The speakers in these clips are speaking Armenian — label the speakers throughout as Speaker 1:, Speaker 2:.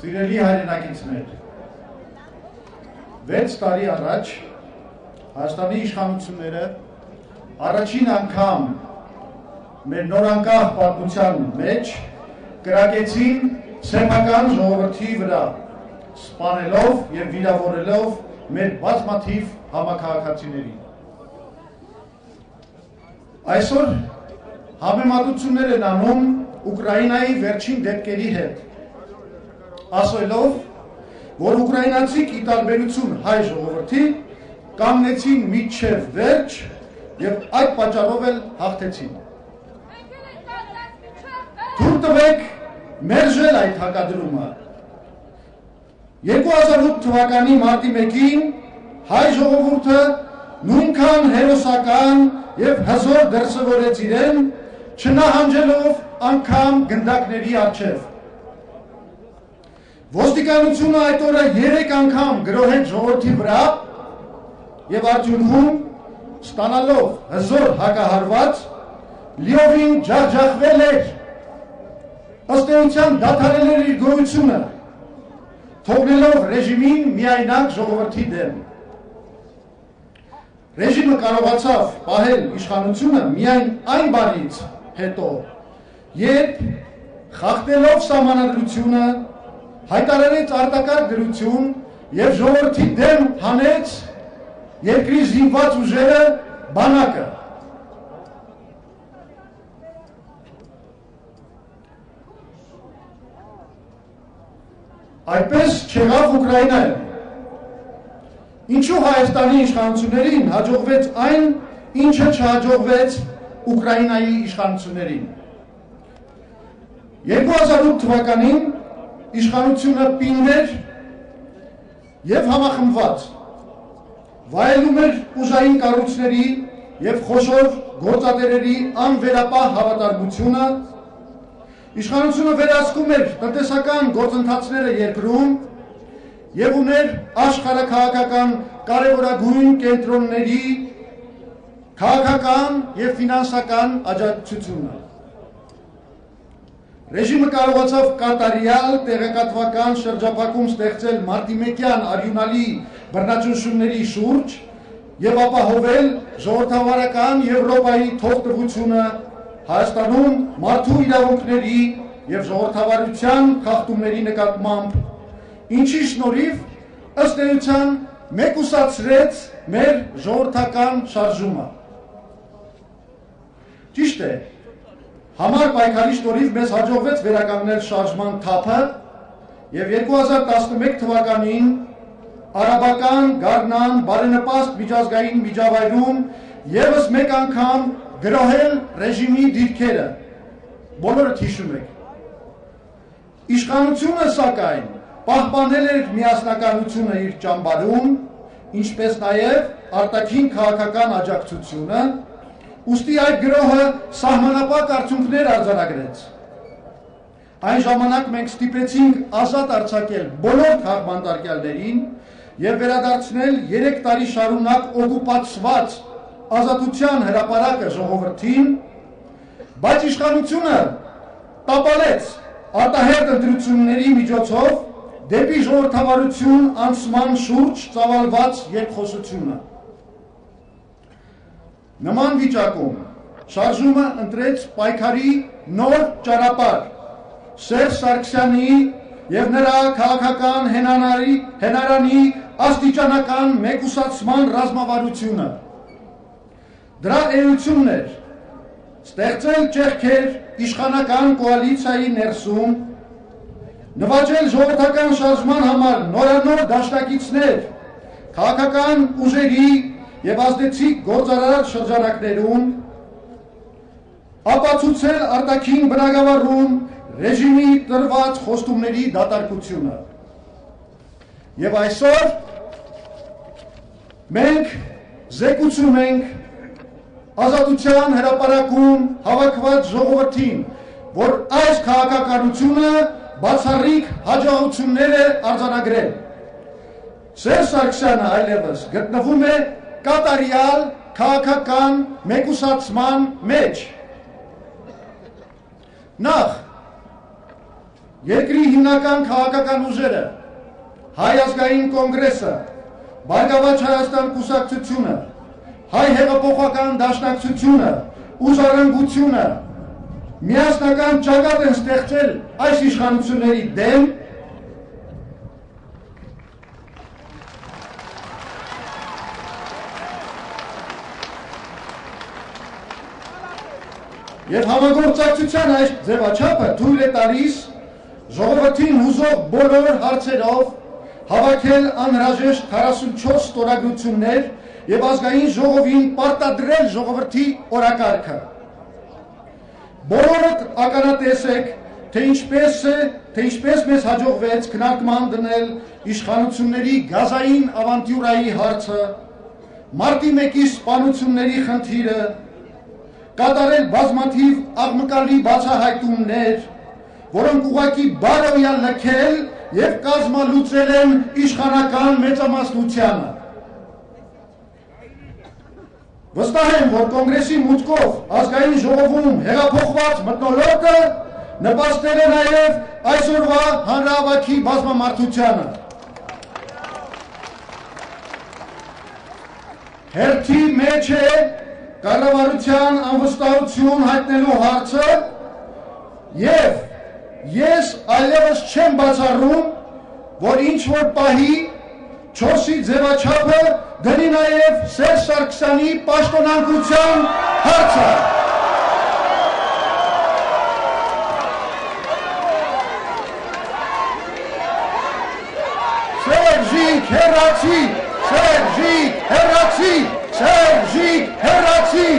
Speaker 1: Սիրելի հայրենակիցներ, 6 տարի առաջ Հայաստանի իշխանությունները առաջին անգամ մեր նորանկախ պատմության մեջ կրակեցին սեմական ժողովրդի վրա, սպանելով և վիրավորելով մեր բազմաթիվ համաքաղաքացիներին։ Այսօր համեմատություններ են անում Ուկրաինայի վերջին դեպքերի հետ, ասելով, որ ուկրաինացիք ի տարբերություն հայ ժողովրդի կանգնեցին մինչև վերջ և այդ պատճառով էլ հաղթեցին։ Թույլ տվեք մերժել այդ հակադրումը։ 2008 թվականի մարտի 1-ին հայ ժողովուրդը նույնքան հերոսական և հզոր դրսևորեց իրեն, չնահանջելով անգամ գնդակների առջև։ Ոստիկանությունը այդ օրը 3 անգամ գրոհեց ժողովրդի վրա և արդյունքում ստանալով հզոր հակահարված, լիովին ջախջախվել էր, ըստ էության դադարել էր իր գոյությունը, թողնելով ռեժիմին միայնակ ժողովրդի դեմ։ Ռեժիմը կարողացավ պահել իշխանությունը միայն այն բանից հետո, երբ խախտելով սահմանադրությունը հայտարարեց արտակարգ դրություն և ժողովրդի դեմ հանեց երկրի զինված ուժերը բանակը։ Այդպես չեղավ Ուկրաինայում։ Ինչու Հայաստանի իշխանություններին հաջողվեց այն, ինչը չհաջողվեց Ուկրաինայի իշխանություններին։ 2008 թվականին իշխանությունը պիններ և համախմբված, վայելում էր ուժային կառույցների և խոշոր գործատերերի անվերապահ հավատարմությունը, իշխանությունը վերահսկում էր տնտեսական գործընթացները երկրում և ուներ աշխարհաքաղաքական կարևորագույն կենտրոնների քաղաքական և ֆինանսական աջակցությունը։ Ռեժիմը կարողացավ կատարյալ տեղեկատվական շրջափակում ստեղծել մարտիմեկյան արյունալի բռնաճնշումների շուրջ և ապահովել ժողովրդավարական Եվրոպայի թողտվությունը Հայաստանում մարդու իրավունքների և ժողովրդավարության խախտումների նկատմամբ, ինչի շնորհիվ ըստ էության մեկուսացրեց մեր ժողովրդական շարժումը։ Ճիշտ է, համար պայքարի շնորհիվ մեզ հաջողվեց վերականգնել շարժման թափը և 2011 թվականին արաբական գարնան բարենպաստ միջազգային միջավայրում ևս մեկ անգամ գրոհել ռեժիմի դիրքերը, բոլորդ հիշում եք։ Իշխանությունը սակայն պահպանել էր միասնականությունը իր ճամբարում, ինչպես նաև արտաքին քաղաքական աջակցությունը, ուստի այդ գրոհը սահմանապակ արդյունքներ արձանագրեց։ Այն ժամանակ մենք ստիպեցինք ազատ արձակել բոլոր քաղբանտարկյալներին և վերադարձնել 3 տարի շարունակ օկուպացված ազատության հրապարակը ժողովրդին, բայց իշխանությունը տապալեց արտահերթ ընտրությունների միջոցով դեպի ժողովրդավարություն անցման շուրջ ծավալված երկխոսությունը։ Նման վիճակում շարժումը ընտրեց պայքարի նոր ճանապարհ, Սերժ Սարգսյանի և նրա քաղաքական հենարանի աստիճանական մեկուսացման ռազմավարությունը։ Դրա էությունն էր ստեղծել ճեղքեր իշխանական կոալիցիայի ներսում, նվաճել ժողովրդական շարժման համար նորանոր դաշնակիցներ քաղաքական ուժերի և ազդեցիկ գործարար շրջանակներում, ապացուցել արտաքին բնագավառում ռեժիմի տրված խոստումների դատարկությունը։ Եվ այսօր մենք զեկուցում ենք ազատության հրապարակում հավաքված ժողովրդին, որ այս քաղաքականությունը բացառիկ հաջողություններ է արձանագրել։ Սերժ Սարգսյանը այլևս գտնվում է կատարյալ քաղաքական մեկուսացման մեջ։ Նախ երկրի հիմնական քաղաքական ուժերը, Հայ ազգային կոնգրեսը, Բարգավաճ Հայաստան կուսակցությունը, Հայ հեղափոխական դաշնակցությունը ու Ժառանգությունը միասնական ճակատ են ստեղծել այս իշխանությունների դեմ եւ համագործակցության այս ձևաչափը թույլ է տալիս ժողովրդին հուզող բոլոր հարցերով հավաքել անհրաժեշտ 44 ստորագրություններ եւ ազգային ժողովին պարտադրել ժողովրդի օրակարգը։ Բոլորդ ականատես եք, թե ինչպես մեզ հաջողվեց քննարկման դնել իշխանությունների գազային ավանտյուրայի հարցը, մարտի 1-ի սպանությունների խնդիրը, կատարել բազմաթիվ աղմկալի բացահայտումներ, որոնք ուղղակի բարոյալ լքել եւ կազմալուծել են իշխանական մեծամասնությանը։ Վստահ եմ, որ կոնգրեսի մուտքով ազգային ժողովում հեղափոխված մթնոլորտը նպաստել է նաեւ այսօրվա հանրահավաքի բազմամարդությանը։ Հերթի մեջ է կառավարության անվստահություն հայտնելու հարցը եւ ես այլևս չեմ բացառում, որ ինչ-որ պահի 4-ի ձևաչափը դնի նաև Սերժ Սարգսյանի պաշտոնանկության հարցը։ Սերժիկ հեռացի, Սերժիկ հեռացի, Սերժիկ հեռացի։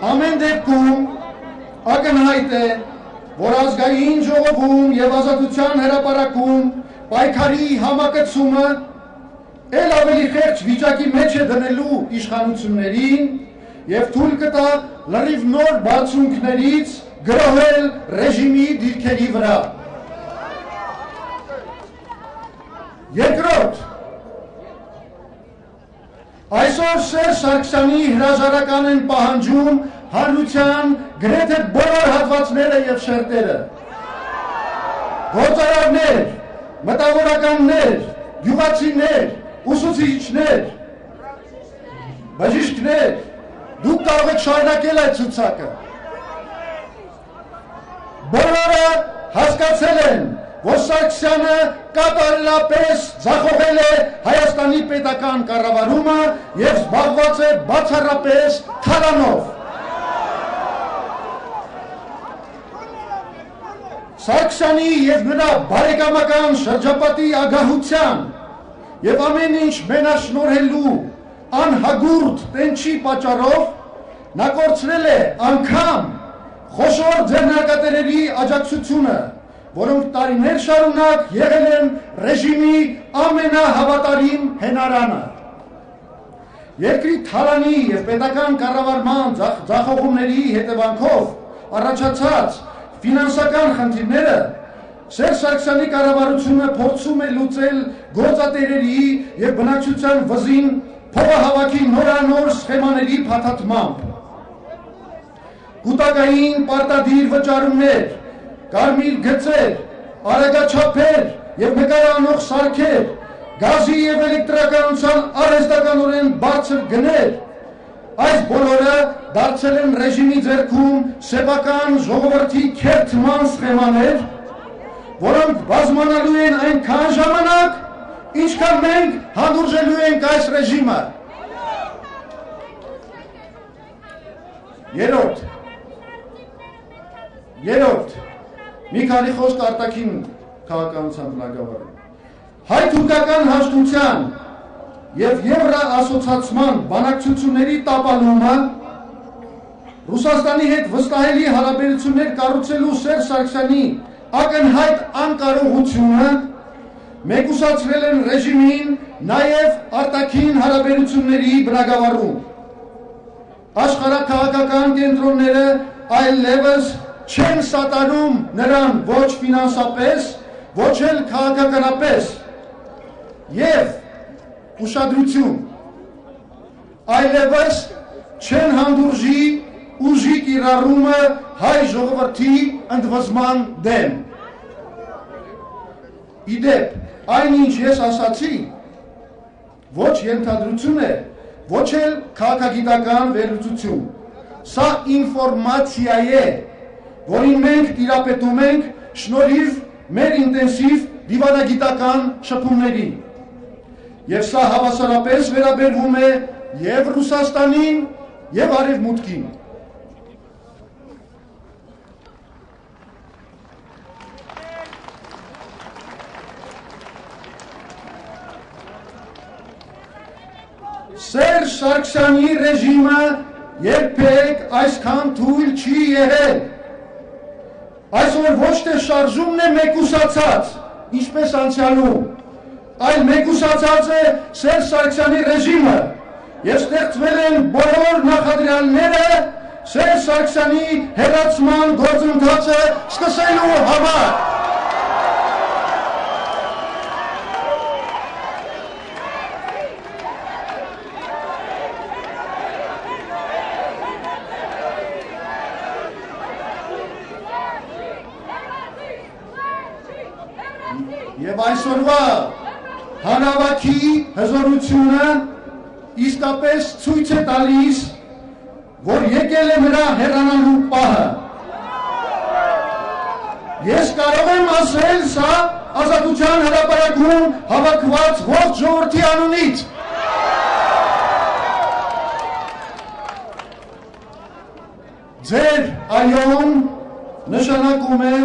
Speaker 1: Ամեն դեպքում ակնհայտ է, որ ազգային ժողովում եւ ազատության հրապարակում պայքարի համակցումը ել ավելի խեղճ վիճակի մեջ է դնելու իշխանություններին եւ թույլ կտա լրիվ նոր բացունքներից գրոհել ռեժիմի դիրքերի վրա։ Երկրորդ, այսօր Սերժ Սարգսյանի հրաժարական են պահանջում հանրության գրեթե բոլոր հատվածները եւ շերտերը։ Գործարարներ, մտավորականներ, գյուղացիներ, ուսուցիչներ, բժիշկներ, դուք կարող եք շարունակել այդ ցուցակը։ Բոլորը հասկացել են, որ Սարգսյանը կատարելապես ձախողել է Հայաստանի պետական կառավարումը եւ զբաղված է բացառապես թալանով։ Սարգսյանի եւ նրա բարեկամական շրջապատի ագահության եւ ամեն ինչ մենաշնորհելու անհագուրդ տենչի պատճառով նա կորցրել է անգամ խոշոր ձեռնարկատերերի աջակցությունը, որոնք տարիներ շարունակ եղել են ռեժիմի ամենահավատարիմ հենարանը։ Երկրի թալանի եւ պետական կառավարման ձախողումների հետևանքով առաջացած ֆինանսական խնդիրները Սերժ Սարգսյանի կառավարությունը փորձում է լուծել գործատերերի եւ բնակչության վզին փողահավաքի նորանոր սխեմաների փաթաթմամբ։ Կուտակային պարտադիր վճարումներ, կարմիր գծեր, արագաչափեր եւ նկարանող սարքեր, գազի եւ էլեկտրականության արհեստականորեն բարձր գներ, այս բոլորը դարձել են ռեժիմի ձեռքում սեփական ժողովրդի քերթման սխեմաներ, որոնք բազմանալու են այնքան ժամանակ, ինչքան մենք հանդուրժելու ենք այս ռեժիմը։ Երրորդ, մի քանի խոսք արտաքին քաղաքականության բնագավառում։ Հայ-թուրքական հաշտության եւ եվրոասոցիացման բանակցությունների տապալումը, Ռուսաստանի հետ վստահելի հարաբերություններ կառուցելու Սերժ Սարգսյանի ակնհայտ անկարողությունը մեկուսացրել են ռեժիմին նաեւ արտաքին հարաբերությունների բնագավառում։ Աշխարհաքաղաքական կենտրոնները այլևս չեն սատարում նրան ոչ ֆինանսապես, ոչ էլ քաղաքականապես եւ ուշադրություն այլևս չեն հանդուրժի ուժի կիրառումը հայ ժողովրդի ընդվզման դեմ։ Իդեպ, այնինչ ես ասացի, ոչ ենթադրություն է, ոչ էլ քաղաքագիտական վերլուծություն, սա ինֆորմացիա է, որին մենք տիրապետում ենք շնորհիվ մեր ինտենսիվ դիվանագիտական շփումների, եւ սա հավասարապես վերաբերվում է եւ Ռուսաստանին եւ Արևմուտքին։ Սերժ Սարգսյանի ռեժիմը երբեք այսքան թույլ չի եղել։ Այսօր ոչ թե շարժումն է մեկուսացած, ինչպես անցյալում, այլ մեկուսացած է Սերժ Սարգսյանի ռեժիմը եւ ստեղծվել են բոլոր նախադրյալները Սերժ Սարգսյանի հեռացման գործընթացը սկսելու համար։ Եվ այսօրվա հանրավաքի հզորությունը իսկապես ցույց է տալիս, որ եկել է նրա հեռանալու պահը։ Ես կարող եմ ասել սա Ազատության հրապարակում հավաքված ողջ ժողովրդի անունից։ Ձեր այոն նշանակում է,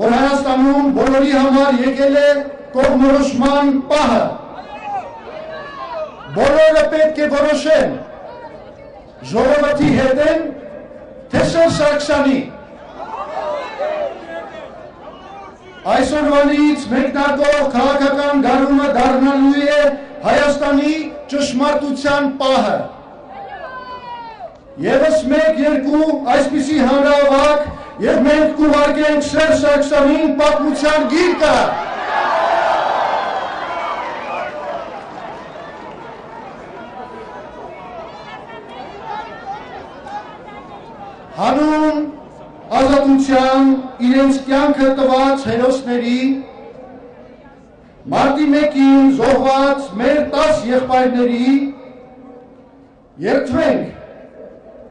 Speaker 1: որ Հայաստանում բոլորի համար եկել է կողմնորոշման պահը։ Բոլորը պետք է որոշեն, ժողովրդի հետ են, թե Սերժ Սարգսյանի։ Այսօրվանից մեկնարկող քաղաքական գարունը դառնալու է Հայաստանի ճշմարտության պահը։ Եվս մեկ-երկու այսպիսի հանրահավաք եւ մենք կուղարկենք Սերժ Սարգսյանին պատմության գիրկը։ Հանուն ազատության իրենց կյանքը տված հերոսների, մարտի 1-ին զոհված մեր 10 եղբայրների, երդվենք,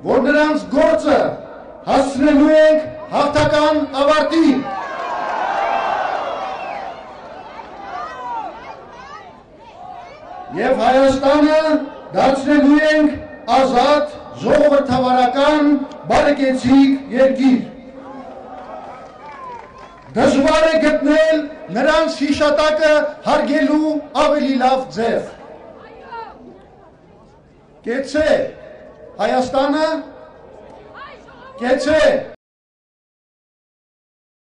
Speaker 1: որ նրանց գործը հասցնելու ենք հաղթական ավարտի։ Եվ Հայաստանը դարձնելու ենք ազատ, ժողովրդավարական, բարեկեցիկ երկիր։ Դժվար է գտնել նրանց հիշատակը հարգելու ավելի լավ ձև։ Կեցե Հայաստանը, կեցե